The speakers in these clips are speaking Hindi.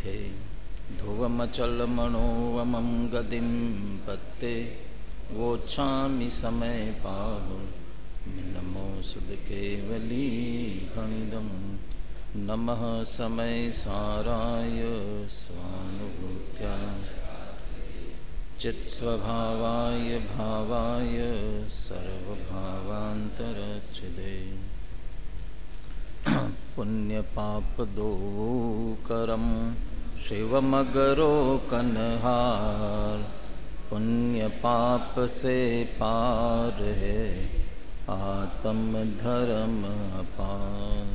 सुदुःखे ध्रुवमचलमनोवमं गतिं पत्ते वोच्छामि समय पाहु नमो सुदकेवली फणिदं नमः समय साराय स्वानुभूत्या चित्स्वभावाय भावाय सर्वभावान्तरच्छिदे पुण्यपापदोकरं शिवमगरो कन्हार पुण्य पाप से पार है आत्म धर्म अपार।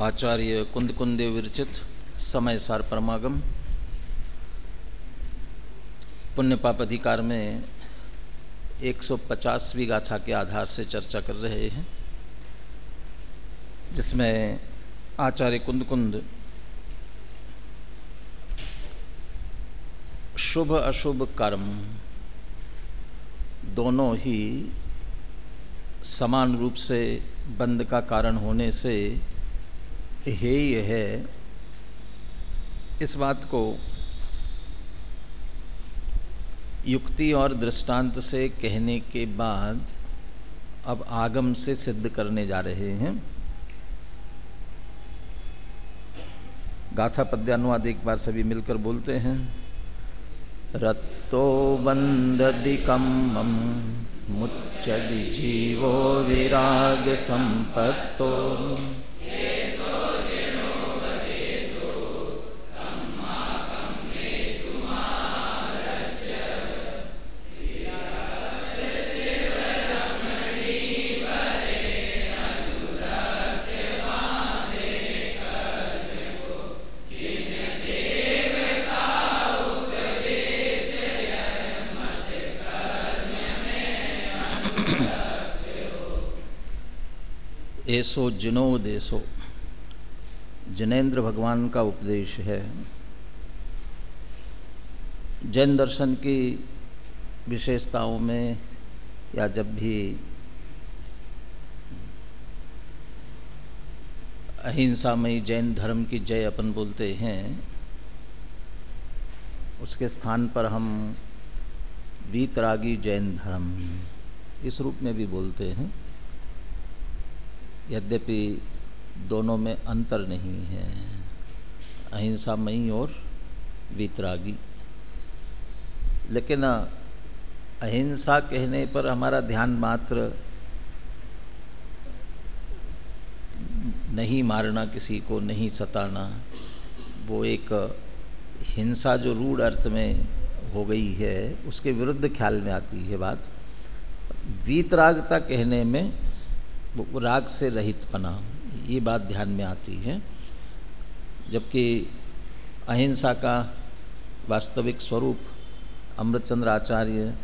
आचार्य कुंदकुंदे विरचित समय सार परमागम पुण्य पाप अधिकार में 150वीं गाथा के आधार से चर्चा कर रहे हैं, जिसमें आचार्य कुंदकुंद शुभ अशुभ कर्म दोनों ही समान रूप से बंध का कारण होने से हेय है, इस बात को युक्ति और दृष्टांत से कहने के बाद अब आगम से सिद्ध करने जा रहे हैं। गाथा पद्यानुवाद एक बार सभी मिलकर बोलते हैं। रत्तो बंददिकं मम मुच्यति जीवो विराग संपत्तो ऐसो जिनोदेशो जिनेन्द्र भगवान का उपदेश है। जैन दर्शन की विशेषताओं में या जब भी अहिंसामयी जैन धर्म की जय अपन बोलते हैं, उसके स्थान पर हम वीतरागी जैन धर्म इस रूप में भी बोलते हैं। यद्यपि दोनों में अंतर नहीं है, अहिंसामयी और वीतरागी, लेकिन अहिंसा कहने पर हमारा ध्यान मात्र नहीं मारना, किसी को नहीं सताना, वो एक हिंसा जो रूढ़ अर्थ में हो गई है उसके विरुद्ध ख्याल में आती है बात। वीतरागता कहने में वो राग से रहितपना, ये बात ध्यान में आती है। जबकि अहिंसा का वास्तविक स्वरूप अमृतचंद्र आचार्य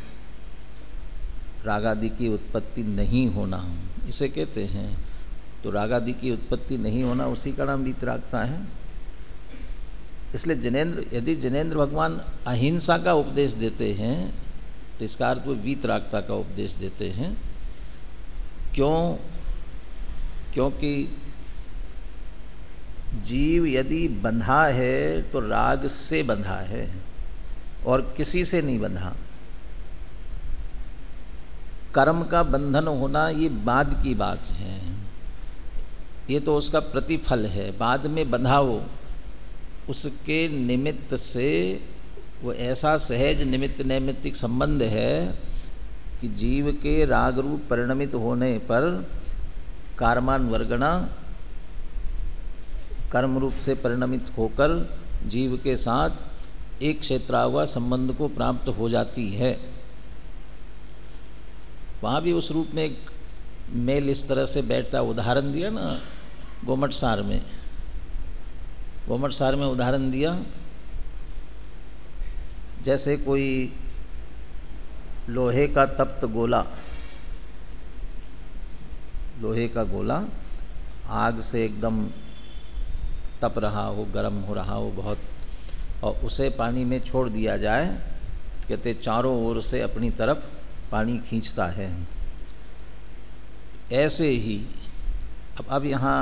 रागादि की उत्पत्ति नहीं होना इसे कहते हैं। तो रागादि की उत्पत्ति नहीं होना, उसी का नाम वीतरागता है। इसलिए यदि जिनेन्द्र भगवान अहिंसा का उपदेश देते हैं तो इसका अर्थ वो वीतरागता का उपदेश देते हैं। क्योंकि जीव यदि बंधा है तो राग से बंधा है और किसी से नहीं बंधा। कर्म का बंधन होना ये बाद की बात है, ये तो उसका प्रतिफल है। बाद में बंधा हो, उसके निमित्त से वो ऐसा सहज निमित्त नैमित्तिक संबंध है कि जीव के राग रूप परिणमित होने पर कारमान वर्गणा कर्म रूप से परिणमित होकर जीव के साथ एक क्षेत्रावा संबंध को प्राप्त हो जाती है। वहाँ भी उस रूप में एक मेल इस तरह से बैठता, उदाहरण दिया ना गोमट सार में उदाहरण दिया, जैसे कोई लोहे का तप्त गोला, लोहे का गोला आग से एकदम तप रहा हो, गर्म हो रहा हो बहुत, और उसे पानी में छोड़ दिया जाए, कहते चारों ओर से अपनी तरफ पानी खींचता है। ऐसे ही अब यहाँ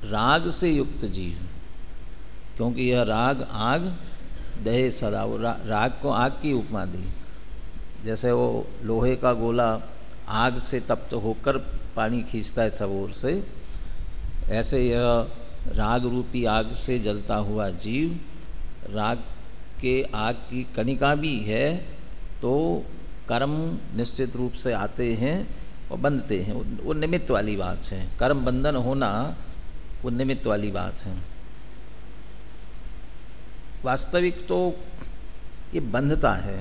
राग से युक्त जीव, क्योंकि यह राग आग दहे सदा, वो राग को आग की उपमा दी। जैसे वो लोहे का गोला आग से तप्त होकर पानी खींचता है सब ओर से, ऐसे यह राग रूपी आग से जलता हुआ जीव राग के आग की कणिका भी है। तो कर्म निश्चित रूप से आते हैं और बंधते हैं, वो निमित्त वाली बात है। कर्म बंधन होना वो निमित्त वाली बात है। वास्तविक तो ये बंधता है।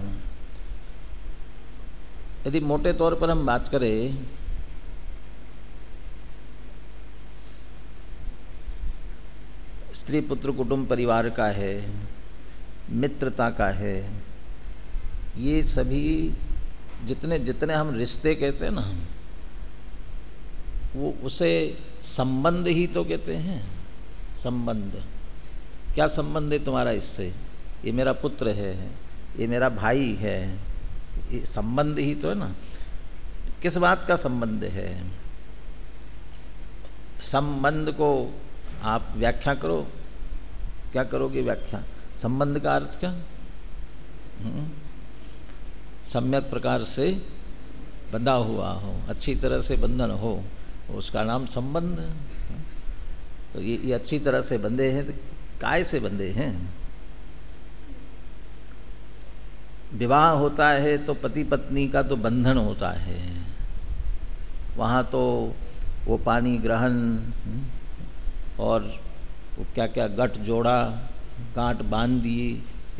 यदि मोटे तौर पर हम बात करें, स्त्री पुत्र कुटुंब परिवार का है, मित्रता का है, ये सभी जितने जितने हम रिश्ते कहते हैं ना, वो उसे संबंध ही तो कहते हैं। संबंध, क्या संबंध है तुम्हारा इससे? ये मेरा पुत्र है, ये मेरा भाई है, ये संबंध ही तो है ना। किस बात का संबंध है? संबंध को आप व्याख्या करो, क्या करोगे व्याख्या? संबंध का अर्थ क्या? सम्यक प्रकार से बंधा हुआ हो, अच्छी तरह से बंधन हो, उसका नाम संबंध। तो ये अच्छी तरह से बंधे हैं, तो काय से बंधे हैं? विवाह होता है तो पति पत्नी का तो बंधन होता है, वहाँ तो वो पानी ग्रहण और वो क्या क्या गठ जोड़ा, गांठ बांध दिए,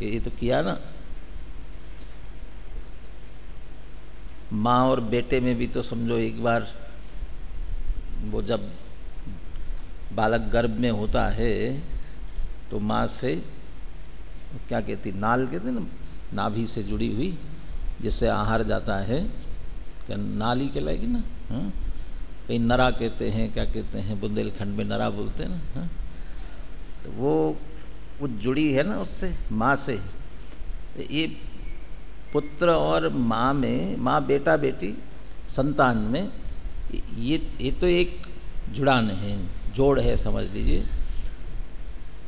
ये तो किया ना। माँ और बेटे में भी तो समझो एक बार वो जब बालक गर्भ में होता है तो माँ से क्या कहती, नाल कहते ना, नाभि से जुड़ी हुई जिससे आहार जाता है, क्या नाल ही कहलाएगी ना। हाँ, कहीं नरा कहते हैं, क्या कहते हैं, बुंदेलखंड में नरा बोलते हैं ना। हाँ, तो वो जुड़ी है ना उससे, माँ से। ये पुत्र और माँ में, माँ बेटा बेटी संतान में, ये तो एक जुड़ान है, जोड़ है समझ लीजिए।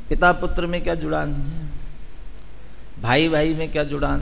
पिता पुत्र में क्या जुड़ान है? भाई भाई में क्या जुड़ान?